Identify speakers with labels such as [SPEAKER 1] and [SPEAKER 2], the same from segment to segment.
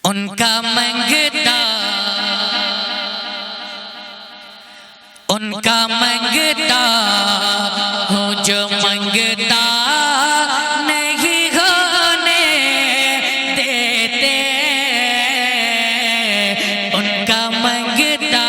[SPEAKER 1] ان کا منگتا ہوں جو منگتا نہیں ہونے دیتے، ان کا منگتا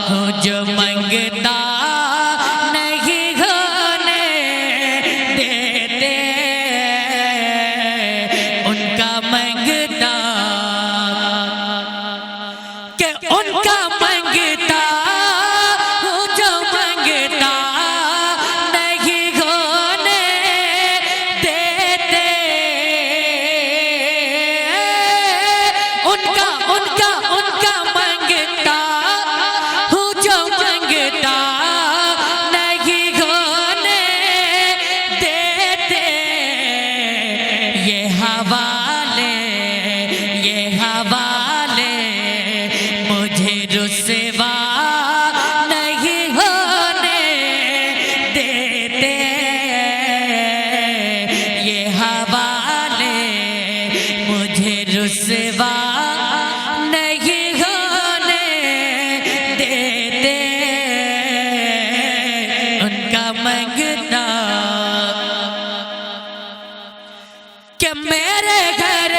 [SPEAKER 1] ہوں جو منگتا نہیں ہونے دیتے، ان کا منگتا کہ ان کا منگتا ہوں جو منگتا نہیں ہونے دیتے، ان کا منگتا ہوں جو منگتا نہیں ہونے دیتے، یہ حوالے مجھے رسوا نہیں ہونے دیتے، یہ حوالے مجھے رسوا نہیں ہونے دیتے، ان کا منگتا کہ میرے گھر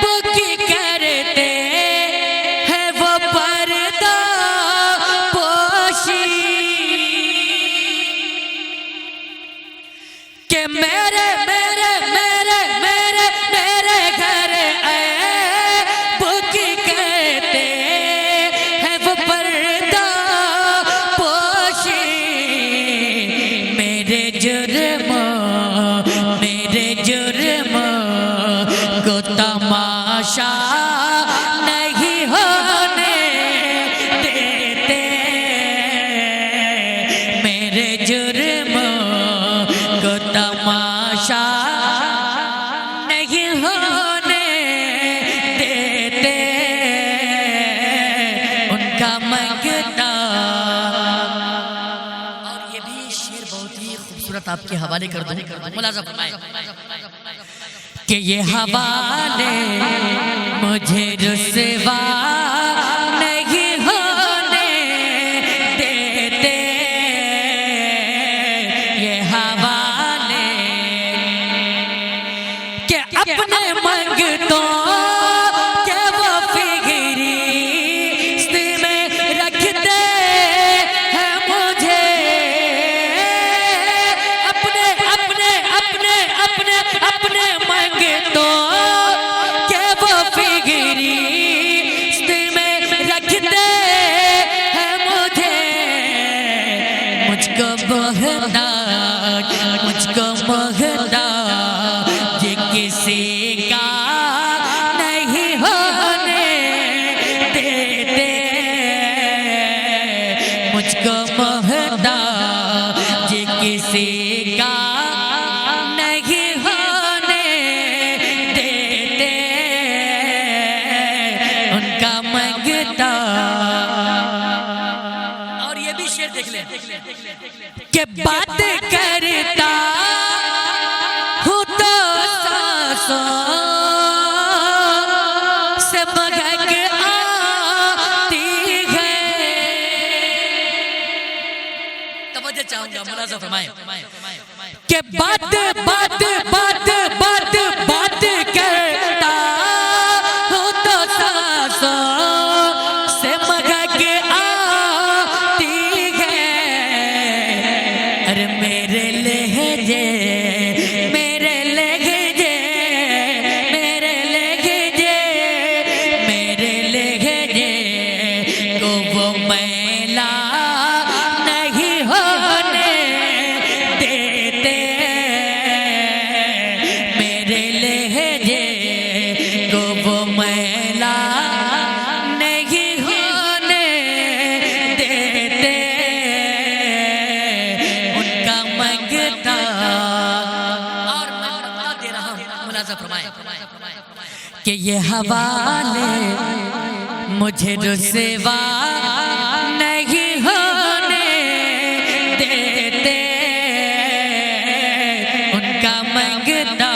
[SPEAKER 1] بکی کرتے ہیں وہ پردہ پوشی، کہ میرے گھر بکی کرتے ہیں وہ پردہ پوشی، میرے جرم کو تماشا نہیں ہونے دیتے، میرے جرم کو تماشا نہیں ہونے دیتے، ان کا منگتا۔ اور یہ بھی شعر بہت ہی خوبصورت آپ کے حوالے کر دوں، ملاحظہ فرمائیں کہ یہ حوالے مجھے رسوا نہیں ہونے دیتے، یہ حوالے کہ اپنے منگتوں کہ وہ فہرست میں رکھتے ہیں مجھے، اپنے منگتوں کہ وہ فہرست میں رکھتے ہیں مجھے، مجھ کو محتاج کسی کا نہیں ہونے دیتے، مجھ کو محتاج کسی کا نہیں ہونے دیتے، ان کا منگتا۔ اور یہ بھی شعر دیکھ لیں کہ بات کرتا ہوں تو سانسوں سے بہک آتی ہے، توجہ چاہوں گا، ملاحظہ فرمائیں کہ بات کرتا ہوں تو سانسوں سے مہک آتی ہے، ارے میرے لہجے کو وہ میلا نہیں ہونے دیتے، میرے یہ حوالے مجھے رسوا نہیں ہونے دیتے، ان کا منگتا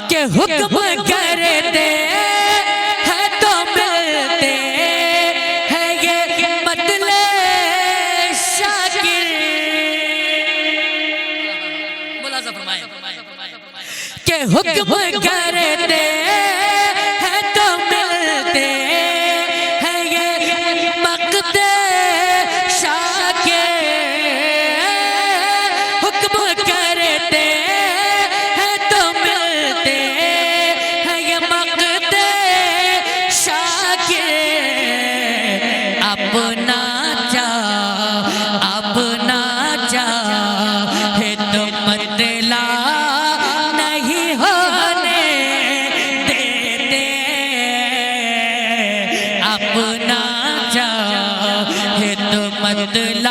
[SPEAKER 1] کہ حکم کرتے ہیں تو ملتے ہیں، یہ مطلب شاکر ملاحظہ فرمائیں کہ حکم کرتے ہیں تو ملتے ہیں، یہ مقت شاکر حکم کرتے ہیں تو ملتے ہیں، یہ مقت شاکر اپنا چاہے تو مطلع نہیں ہونے دیتے، اپنا چاہے تو مطلع